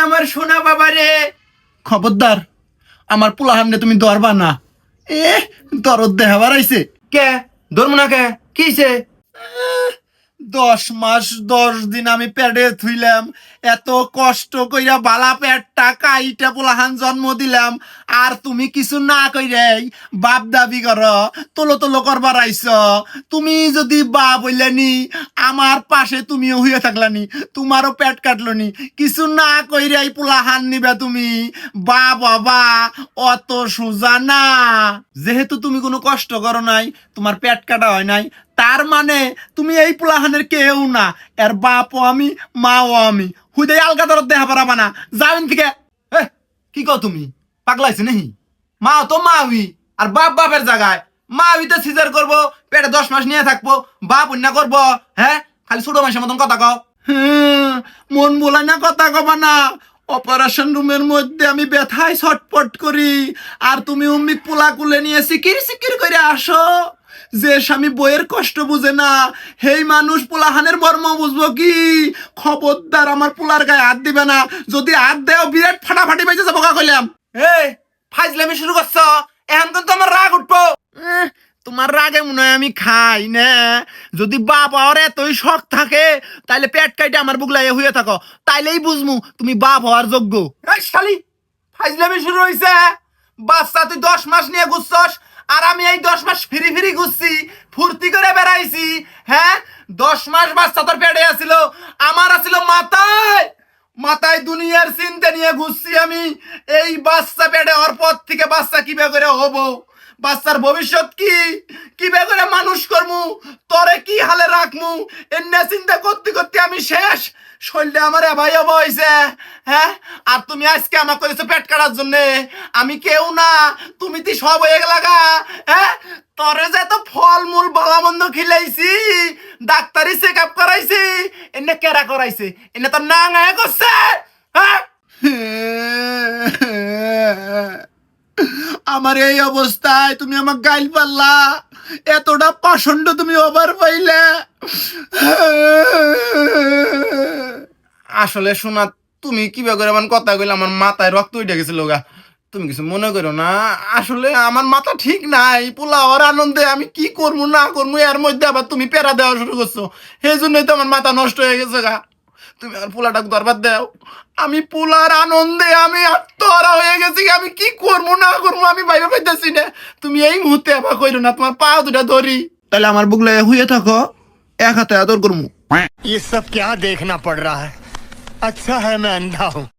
আমার সোনা বাবা রে। খবরদার আমার পোলাহান্নে তুমি ধরবা না। দরদ দেখাবার আইছে। কে ধরবো না কে কিছে? 10 মাস 10 দিন আমি পেটে থুইলাম, এত কষ্ট কইরা বালা পেটটা কাইটা পোলাহান জন্ম দিলাম, আর তুমি কিছু না কইরাই বাপ দাবি কর, তোলো তোলো করবার আইছ। তুমি যদি বাপ হইলানি আমার পাশে তুমিও হইয়া থাকলানি, তোমারও পেট কাটলনি, কিছু না কইরাই পোলাহান নিবে তুমি। বা বাবা অত সোজা না। যেহেতু তুমি কোনো কষ্ট করো নাই, তোমার পেট কাটা হয় নাই, তার মানে তুমি এই পোলাহানের কেউ না। এর বাপও আমি, মাও আমি। হুদাই আলগা দরদ দেখা পারাবা না, যাবেন থেকে। কি কও তুমি? পাগলাইছে নাহি? মা তো মাউই, আর বাপ বাপের জায়গায়। মাউই তো সিজার করবো, পেটে 10 মাস নিয়ে থাকবো, বাপ অন্য করবো। হ্যাঁ, খালি ছোট মানুষের মতন কথা কও। মন বলাই না কথা কবা না। অপারেশন রুমের মধ্যে আমি ব্যথায় ছটপট করি, আর তুমি অম্মিক পোলা কুলে নিয়ে সিকির সিকির করে আসো। যে স্বামী বইয়ের কষ্ট বুঝে না, হেই মানুষ পোলাহানের মর্ম বুঝবো কি? খবরদার আমার পোলার গায়ে হাত দিবে না, যদি হাত দেও বিরাট ফাটাফাটি বেঁচে যাবো। কইলাম ফাইজলামি শুরু করছো, এখন কিন্তু আমার রাগ উঠবো। তোমার রাগে মনে হয় আমি খাই না। যদি বাপ হওয়ার এতই শখ থাকে, তাইলে পেট কাইটে আমার বুগলাই হইয়া থাকো, তাইলেই বুঝমু তুমি বাপ হওয়ার যোগ্য। শালি ফাইজলামি শুরু হইছে। বাচ্চা তুই 10 মাস নিয়ে ঘুরছস, আর আমি এই 10 মাস ফিরি ফিরি ঘুরছি, ফুর্তি করে বেড়াইছি। হ্যাঁ, 10 মাস বাচ্চা তোর পেটে আসিল, আমার আসিল মাথায়। মাথায় দুনিয়ার চিন্তা নিয়ে ঘুরছি আমি। এই বাচ্চা পেটে হওয়ার পর থেকে বাচ্চা কিভাবে করে হবো, বাচ্চার ভবিষ্যৎ কি, কিভাবে করে মানুষ করমু, তরে কি হালে রাখমু, এনে চিন্তা করতে করতে আমি শেষ। শরীরটা আমার ভাই হইছে। হ্যাঁ, আর তুমি আজকে আমাকে করেছো পেট কাটার জন্য। আমি কেউ না, তুমি তো সব হয়ে গেলা গা। হ্যাঁ, তরে যে তো ফল মূল বালা মন্দ খিলাইছি, ডাক্তারি চেক আপ করাইছি, এনে কেরা করাইছে, এনে তো না গায়ে করছে। হ্যাঁ, আমার এই অবস্থায় তুমি আমাকে গাইল পারলা, এতটা পাষণ্ড তুমি ওভার পাইলে। আসলে শোনা, তুমি কিভাবে করে আমার কথা কইলে আমার মাথায় রক্ত উঠে গেছিল গা। তুমি কিছু মনে করো না, আসলে আমার মাথা ঠিক নাই। পোলাওয়ার আনন্দে আমি কি করবো না করবো, এর মধ্যে আবার তুমি পেরা দেওয়া শুরু করছো, সেই জন্যই তো আমার মাথা নষ্ট হয়ে গেছে গা। তুমি আমার পোলাটাকে দরবার দাও। আমি পোলার আনন্দে আমি আত্মহারা হয়ে গেছি, আমি কি করবো না করবো আমি ভাইবা পাইতেছি না। তুমি এই মুহূর্তে আবার কইরো না, তোমার পা দুটা ধরি, তাহলে আমার বুকলে হইয়ে থাকো, এক হাতে আদর করবো। ये सब क्या देखना पड़ रहा है? अच्छा है मैं अंधा हूँ।